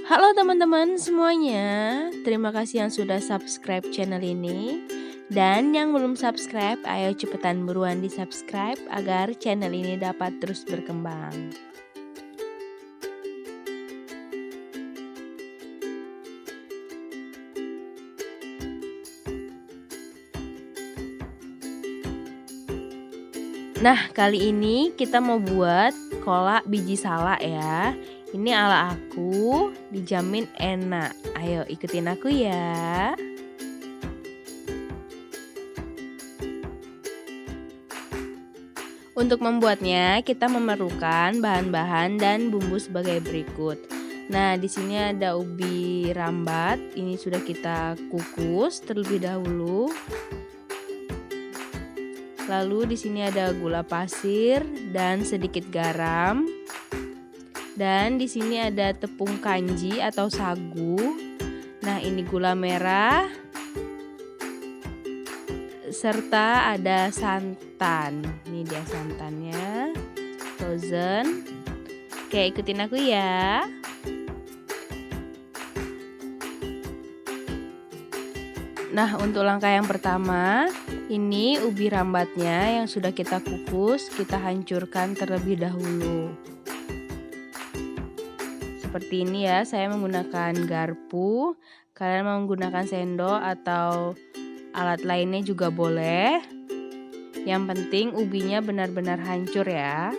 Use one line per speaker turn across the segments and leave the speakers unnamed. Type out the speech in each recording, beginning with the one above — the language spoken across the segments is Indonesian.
Halo teman-teman semuanya, terima kasih yang sudah subscribe channel ini. Dan yang belum subscribe, ayo cepetan buruan di subscribe agar channel ini dapat terus berkembang. Nah, kali ini kita mau buat kolak biji salak ya. Ini ala aku, dijamin enak. Ayo ikutin aku ya. Untuk membuatnya, kita memerlukan bahan-bahan dan bumbu sebagai berikut. Nah, di sini ada ubi rambat. Ini sudah kita kukus terlebih dahulu. Lalu di sini ada gula pasir dan sedikit garam. Dan di sini ada tepung kanji atau sagu. Nah, ini gula merah. Serta ada santan. Ini dia santannya. Frozen. Oke, ikutin aku ya. Nah, untuk langkah yang pertama, ini ubi rambatnya yang sudah kita kukus, kita hancurkan terlebih dahulu. Seperti ini ya, saya menggunakan garpu. Kalian mau menggunakan sendok atau alat lainnya juga boleh. Yang penting ubinya benar-benar hancur ya.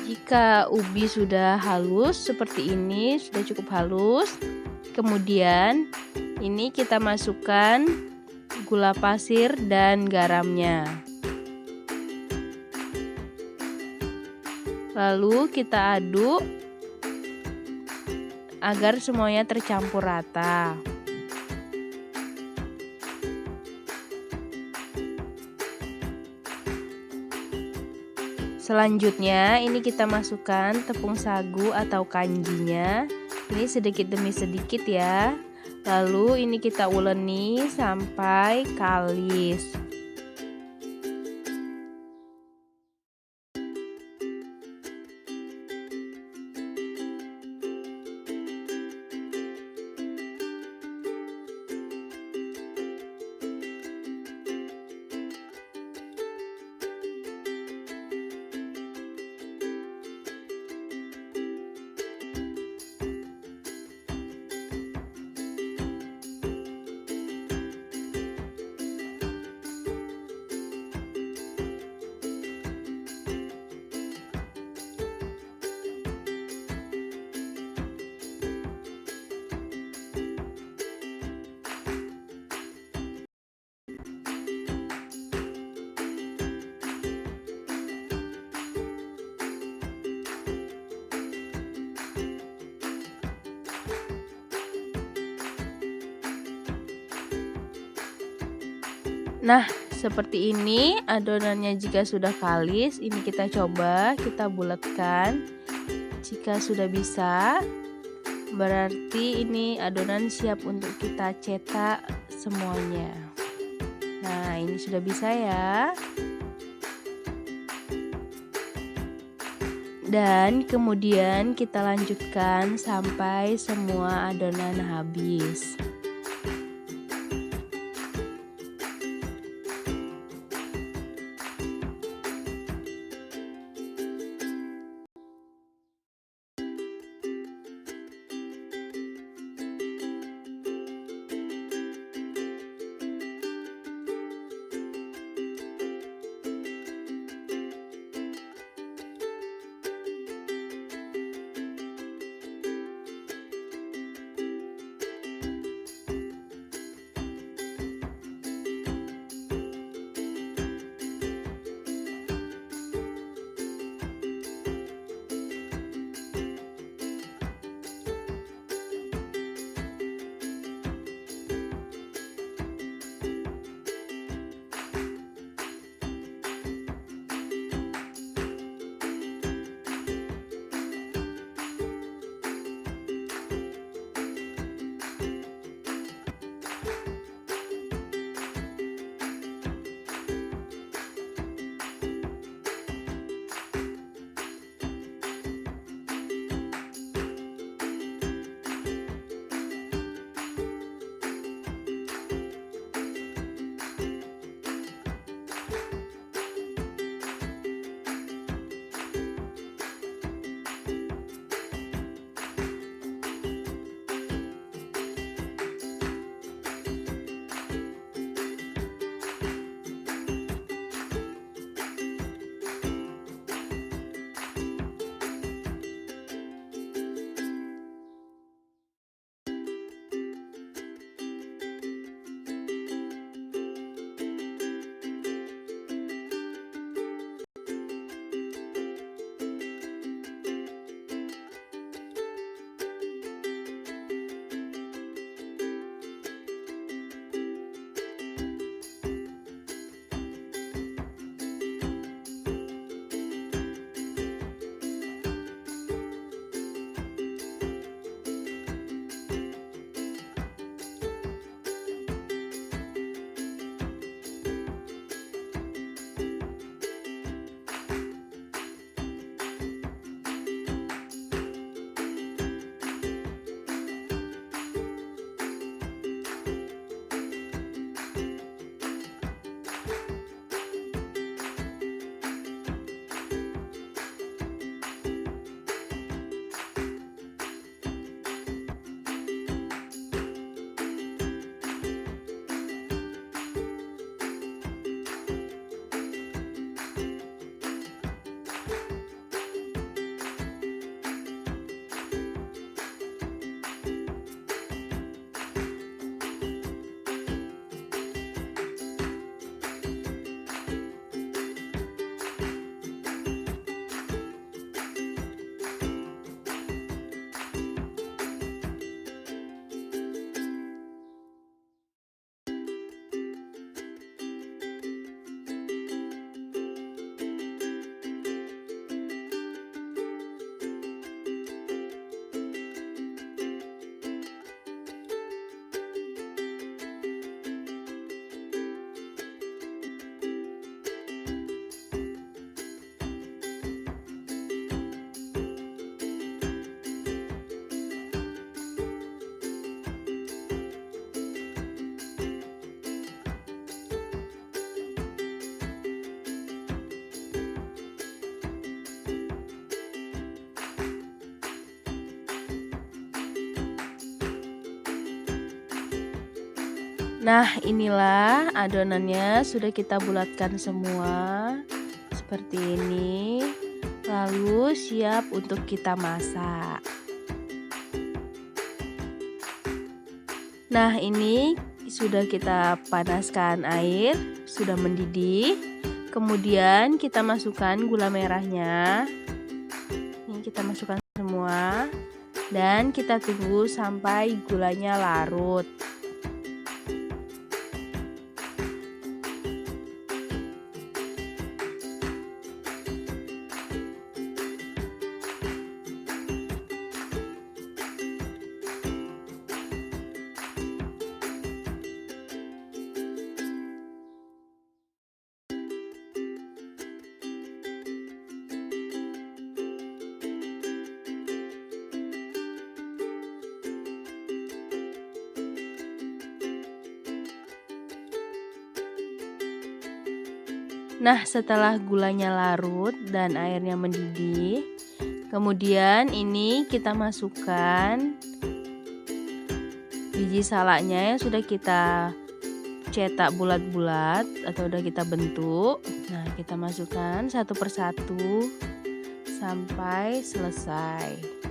Jika ubi sudah halus seperti ini, sudah cukup halus. Kemudian ini kita masukkan gula pasir dan garamnya. Lalu kita aduk agar semuanya tercampur rata. Selanjutnya ini kita masukkan tepung sagu atau kanjinya. Ini sedikit demi sedikit ya. Lalu ini kita uleni sampai kalis. Nah, seperti ini adonannya. Jika sudah kalis, ini kita coba, kita bulatkan. Jika sudah bisa, berarti ini adonan siap untuk kita cetak semuanya. Nah, ini sudah bisa ya. Dan kemudian kita lanjutkan sampai semua adonan habis. Nah, inilah adonannya sudah kita bulatkan semua seperti ini. Lalu siap untuk kita masak. Nah, ini sudah kita panaskan air, sudah mendidih. Kemudian kita masukkan gula merahnya. Ini kita masukkan semua dan kita tunggu sampai gulanya larut. Nah, setelah gulanya larut dan airnya mendidih, kemudian ini kita masukkan biji salaknya yang sudah kita cetak bulat-bulat atau udah kita bentuk. Nah, kita masukkan satu persatu sampai selesai.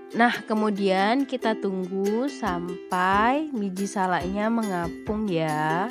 Nah, kemudian kita tunggu sampai biji salaknya mengapung ya.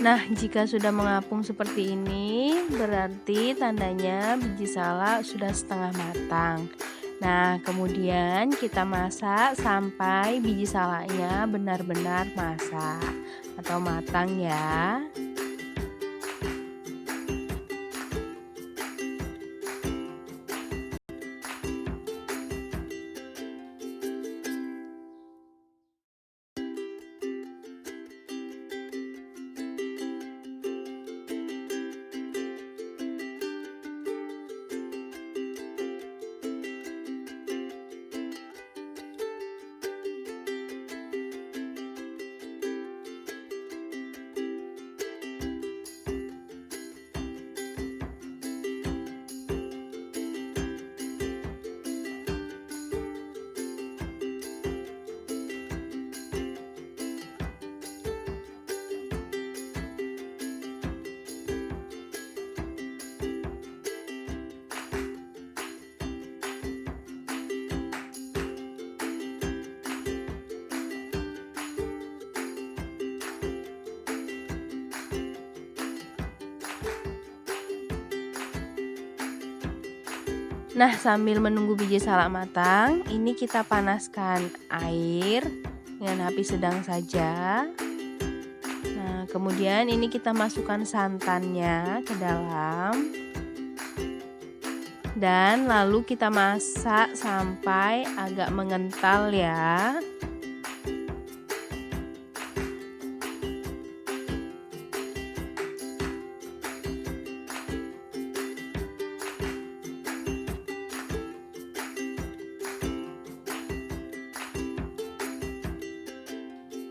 Nah, jika sudah mengapung seperti ini, berarti tandanya biji salak sudah setengah matang. Nah, kemudian kita masak sampai biji salaknya benar-benar masak atau matang ya. Nah, sambil menunggu biji salak matang, ini kita panaskan air dengan api sedang saja. Nah, kemudian ini kita masukkan santannya ke dalam. Dan lalu kita masak sampai agak mengental ya.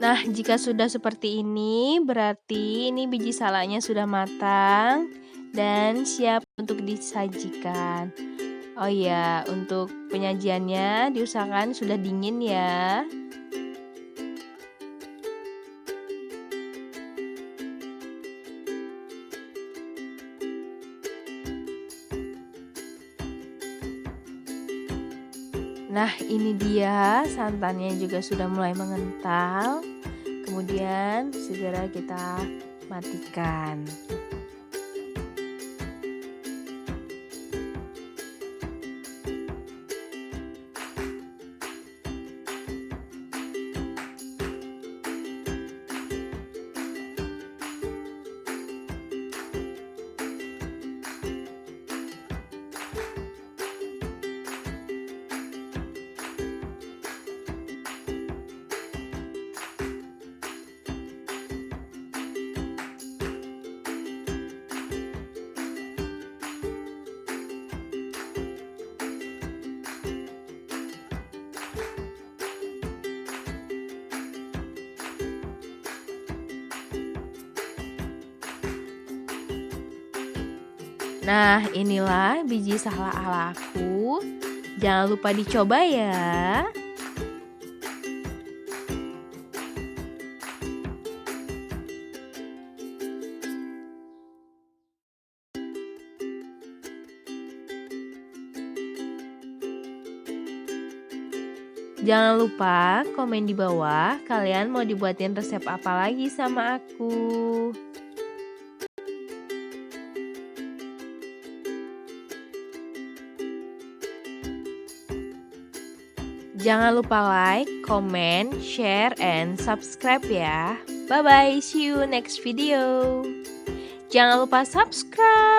Nah, jika sudah seperti ini, berarti ini biji salaknya sudah matang dan siap untuk disajikan. Oh iya, untuk penyajiannya diusahakan sudah dingin ya. Nah, ini dia santannya juga sudah mulai mengental. Kemudian segera kita matikan. Nah, inilah biji salak ala aku. Jangan lupa dicoba ya. Jangan lupa komen di bawah kalian mau dibuatin resep apa lagi sama aku. Jangan lupa like, comment, share, and subscribe ya. Bye-bye, see you next video. Jangan lupa subscribe.